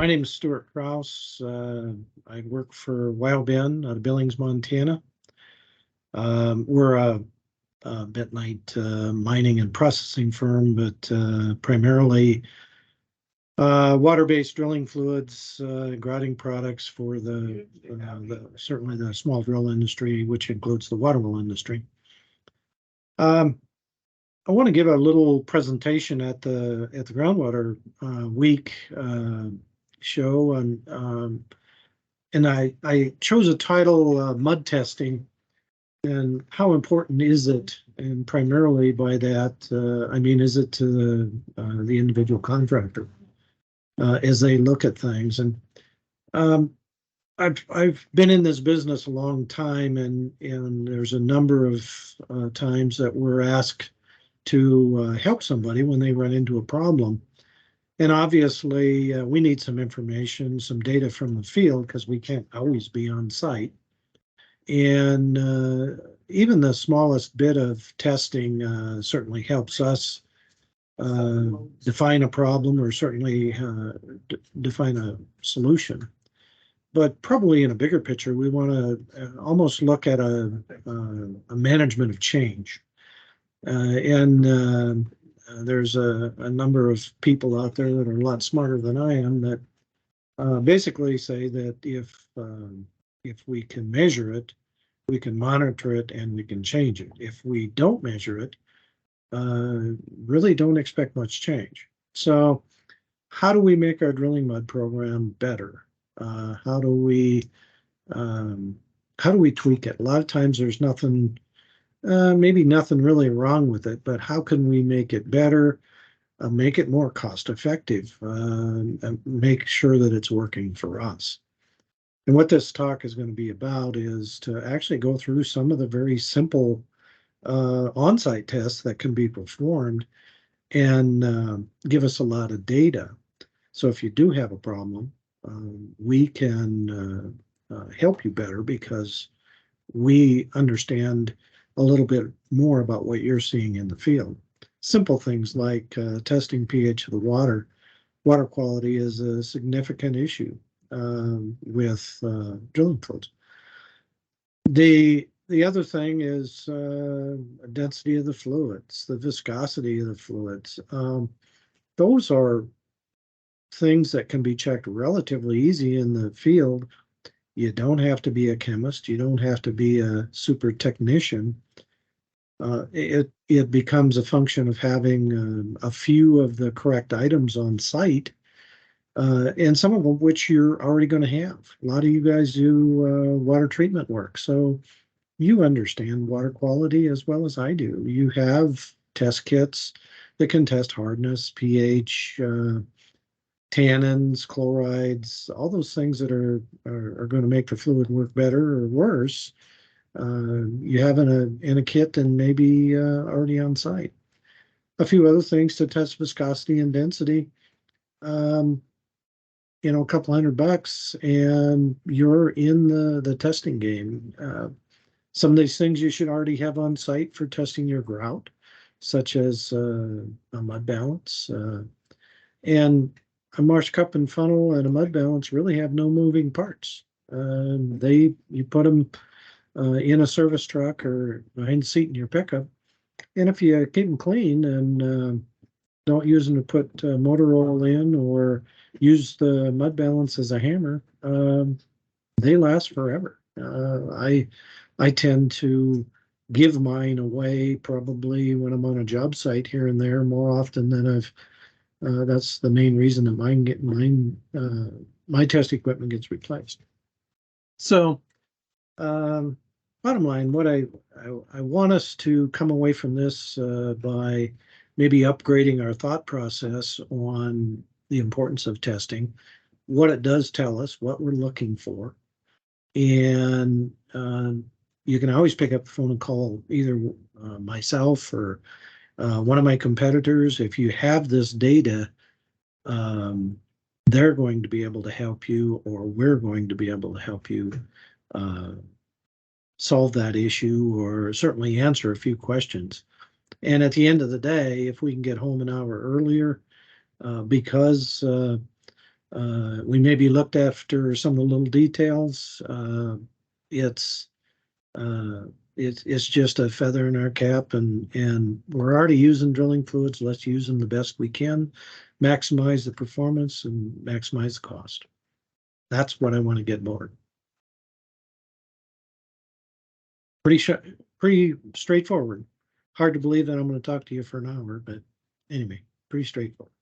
My name is Stewart Krause. I work for Wyo-Ben out of Billings, Montana. We're a bentonite mining and processing firm, but primarily water-based drilling fluids, grouting products for certainly the small drill industry, which includes the water well industry. I want to give a little presentation at the Groundwater Week show, and I chose a title, mud testing, and how important is it? And primarily by that, I mean, is it to the individual contractor as they look at things? And I've been in this business a long time, and there's a number of times that we're asked to help somebody when they run into a problem. And obviously, we need some information, some data from the field, because we can't always be on site. And even the smallest bit of testing certainly helps us define a problem, or certainly define a solution. But probably in a bigger picture, we want to almost look at a management of change. There's a number of people out there that are a lot smarter than I am that basically say that if we can measure it, we can monitor it, and we can change it. If we don't measure it, really don't expect much change. So how do we make our drilling mud program better? How do we tweak it? A lot of times there's nothing, maybe nothing really wrong with it, but how can we make it better, make it more cost effective, and make sure that it's working for us? And what this talk is going to be about is to actually go through some of the very simple on-site tests that can be performed and give us a lot of data. So if you do have a problem, we can help you better because we understand a little bit more about what you're seeing in the field. Simple things like testing pH of the water. Water quality is a significant issue with drilling fluids. The other thing is density of the fluids, the viscosity of the fluids. Those are things that can be checked relatively easy in the field. You don't have to be a chemist. You don't have to be a super technician. It becomes a function of having a few of the correct items on site, and some of them which you're already going to have. A lot of you guys do water treatment work, so you understand water quality as well as I do. You have test kits that can test hardness, pH, tannins, chlorides, all those things that are going to make the fluid work better or worse. You have in a kit and maybe already on site. A few other things to test viscosity and density. A couple $100 and you're in the testing game. Some of these things you should already have on site for testing your grout, such as a mud balance. And a marsh cup and funnel and a mud balance really have no moving parts. You put them in a service truck or behind the seat in your pickup, and if you keep them clean and don't use them to put motor oil in or use the mud balance as a hammer, they last forever. I tend to give mine away probably when I'm on a job site here and there more often than I've. That's the main reason that my test equipment gets replaced. So, bottom line, what I want us to come away from this by maybe upgrading our thought process on the importance of testing, what it does tell us, what we're looking for, and you can always pick up the phone and call either myself or one of my competitors. If you have this data, they're going to be able to help you, or we're going to be able to help you solve that issue, or certainly answer a few questions. And at the end of the day, if we can get home an hour earlier, because We maybe looked after some of the little details. It's uh, it's just a feather in our cap, and we're already using drilling fluids. Let's use them the best we can, maximize the performance and maximize the cost. That's what I want to get bored. Pretty straightforward. Hard to believe that I'm going to talk to you for an hour, but anyway, pretty straightforward.